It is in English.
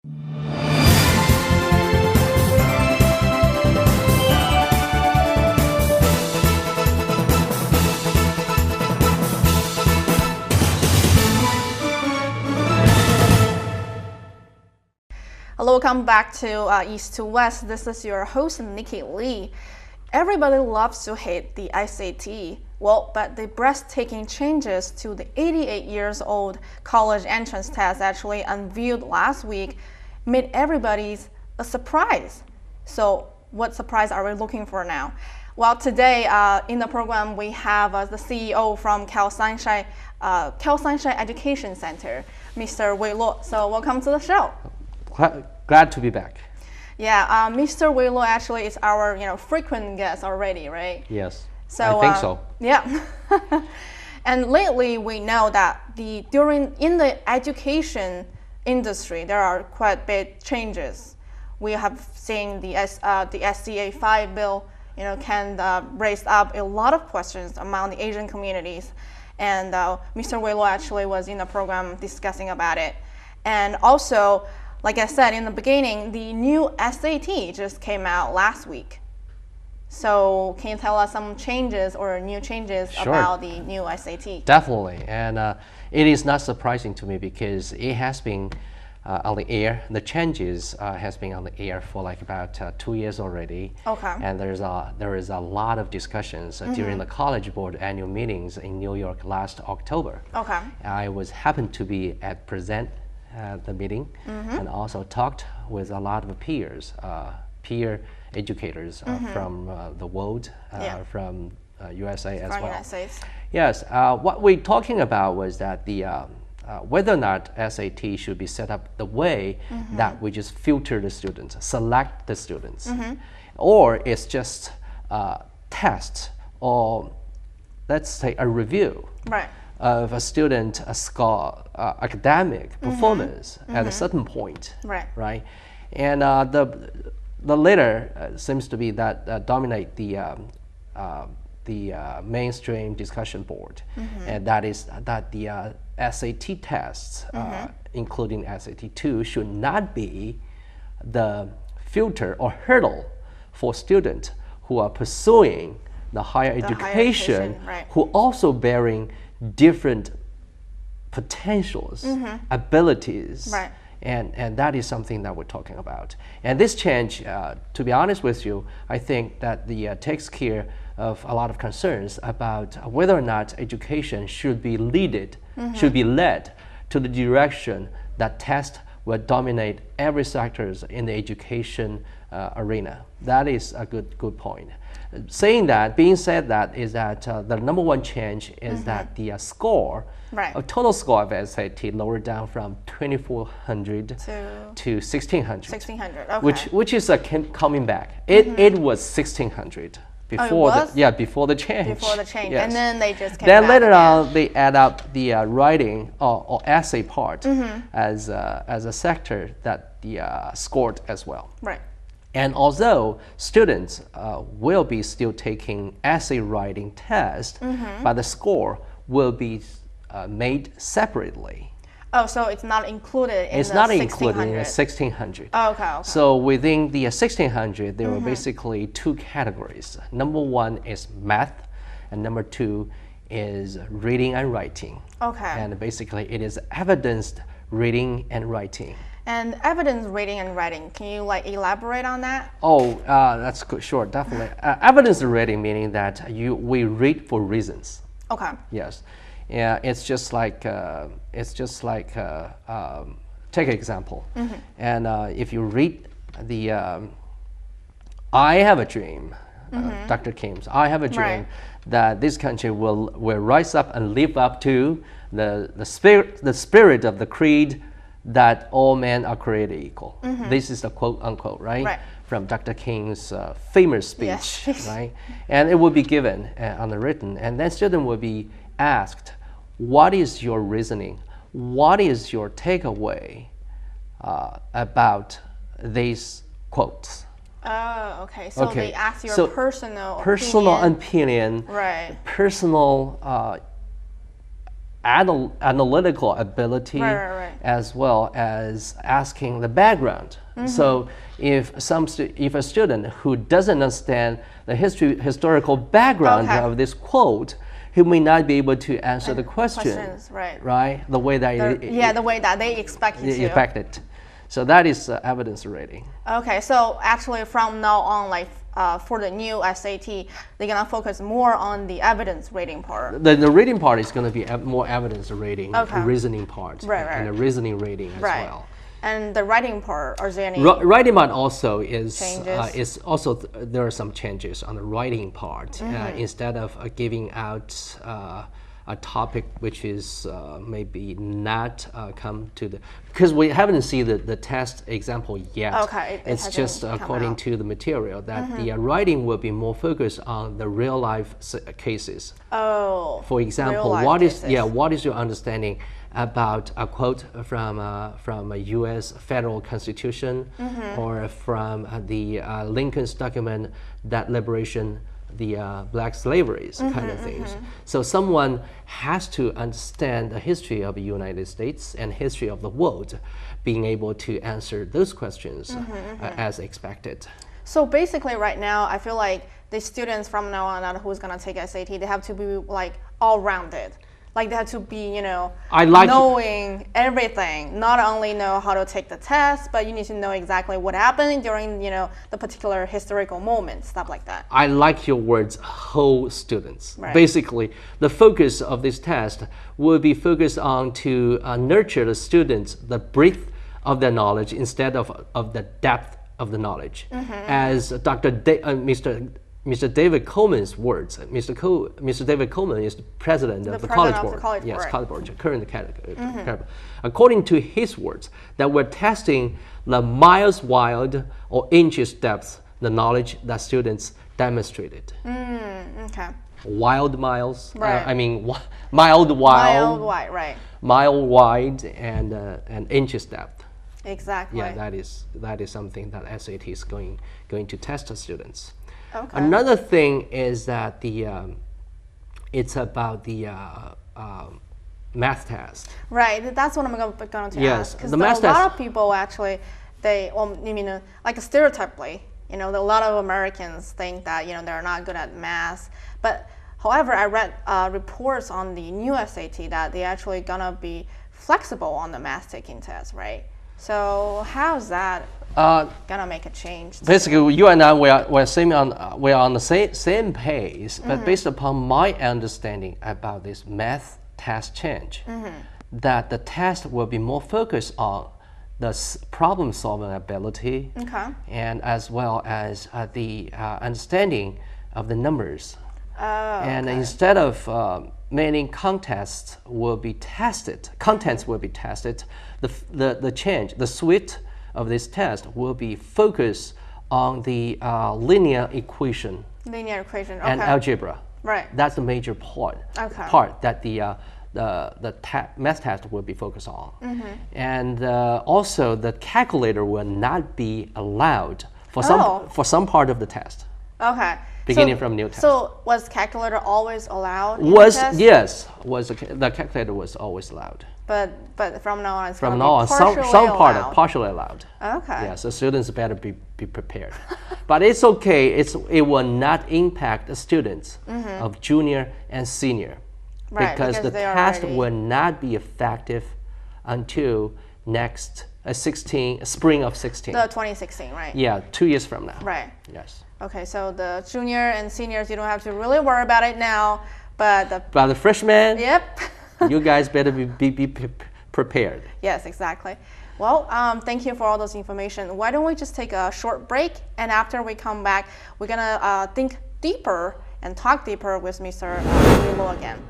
Hello, welcome back to East to West. This is your host, Nikki Lee. Everybody loves to hate the SAT. Well, but the breathtaking changes to the 88 years old college entrance test actually unveiled last week made everybody a surprise. So what surprise are we looking for now? Well, today in the program we have the CEO from Cal Sunshine Education Center, Mr. Wei Luo. So welcome to the show. Glad to be back. Yeah, Mr. Wei Luo actually is our frequent guest already, right? Yes, so, I think so. Yeah. And lately we know that in the education industry there are quite big changes. We have seen the SCA 5 bill can raise up a lot of questions among the Asian communities, and Mr. Wei Luo actually was in the program discussing about it. And also, like I said in the beginning, the new SAT just came out last week. So can you tell us some changes or new changes about the new SAT? Definitely, and it is not surprising to me because it has been on the air. The changes has been on the air for like about 2 years already. Okay. And there is a lot of discussions during the College Board annual meetings in New York last October. Okay. I happened to be present at the meeting and also talked with a lot of peer educators from the world, from USA as well. United States. Yes, what we're talking about was that whether or not SAT should be set up the way that we just filter the students, select the students, or it's just test or let's say a review. Right. Of a student academic performance at a certain point, right? And the latter seems to be that dominate the mainstream discussion board, and that is that the SAT tests, including SAT 2, should not be the filter or hurdle for students who are pursuing the higher education, who also bearing different potentials, abilities, and that is something that we're talking about. And this change, to be honest with you, I think that takes care of a lot of concerns about whether or not education should be led to the direction that tests will dominate every sectors in the education arena. That is a good point. Being said that is that the number one change is that the score, total score of SAT lowered down from 2,400 to 1,600. 1,600, okay. Which is coming back. It was 1,600 before before the change. Before the change, yes. And then they just came then back later again. on they add up the writing or essay part as a sector that scored as well. Right. And although students will be still taking essay writing test, but the score will be made separately. Oh, so it's not included in it's the not 1,600. Included in the 1,600. Oh, okay. So within the 1,600, there were basically two categories. Number one is math, and number two is reading and writing. Okay. And basically, it is evidenced reading and writing. And evidence reading and writing, can you elaborate on that? Oh, that's good. Sure, definitely. Evidence reading meaning that we read for reasons. Okay. Yes, yeah. It's just like take an example, and if you read the I have a dream, Dr. Kim's I have a dream that this country will rise up and live up to the spirit of the creed that all men are created equal. This is the quote unquote, right? From Dr. King's famous speech, right? And it will be given on the written, and then student will be asked, what is your reasoning? What is your takeaway about these quotes? Oh, okay. So they ask your personal opinion, right? Personal analytical ability, right. as well as asking the background. So if a student who doesn't understand the historical background of this quote, he may not be able to answer the question, right? The way that the way that they expect you to. Expect it. So that is evidence rating. Okay, so actually from now on, like for the new SAT, they're gonna focus more on the evidence rating part. The reading part is gonna be more evidence rating, reasoning part, and the reasoning rating as well. And the writing part, are there any writing part also is changes? There are some changes on the writing part. Instead of giving out a topic which is maybe not come to the, because we haven't seen the test example yet. Okay, it's just according to the material that the writing will be more focused on the real life cases. Oh, for example, what is your understanding about a quote from a U.S. federal constitution or from the Lincoln's document that liberation the black slaveries kind of things. So someone has to understand the history of the United States and history of the world, being able to answer those questions as expected. So basically right now, I feel like the students from now on who's going to take SAT, they have to be like all-rounded. Like they have to be, knowing everything. Not only know how to take the test, but you need to know exactly what happened during, the particular historical moment, stuff like that. I like your words, whole students. Right. Basically, the focus of this test will be focused on to nurture the students, the breadth of their knowledge instead of the depth of the knowledge. As Mr. David Coleman's words. Mr. David Coleman is the president of the College Board. College Board, current category. According to his words, that we're testing the miles wide or inches depth, the knowledge that students demonstrated. Okay. Wild miles. Right. Mild wide. Mild wide, right. Mile wide and inches depth. Exactly. Yeah, that is something that SAT is going to test the students. Okay. Another thing is that it's about the math test. Right, that's what I'm going to ask. Yes, because a lot of people actually, like stereotypically, a lot of Americans think that they're not good at math. But however, I read reports on the new SAT that they actually gonna be flexible on the math taking test, right? So how's that gonna make a change? Basically, you and I we're on the same page, but based upon my understanding about this math test change, that the test will be more focused on the problem solving ability, and as well as the understanding of the numbers. And instead of many contents will be tested, the suite of this test will be focused on the linear equation. And algebra. Right. That's the major part that the math test will be focused on. And also the calculator will not be allowed for some part of the test. Okay. Beginning from new test. So was calculator always allowed? Yes. The calculator was always allowed. But from now on, it's from now on, some part are partially allowed. Okay. Yeah, so students better be prepared. But it's okay. It will not impact the students of junior and senior, because the test will not be effective until next spring of 16. The 2016, right? Yeah, 2 years from now. Right. Yes. Okay, so the junior and seniors, you don't have to really worry about it now, but the freshmen. Yep. You guys better be prepared. Yes, exactly. Well, thank you for all those information. Why don't we just take a short break, and after we come back, we're gonna think deeper and talk deeper with Mr. Lo again.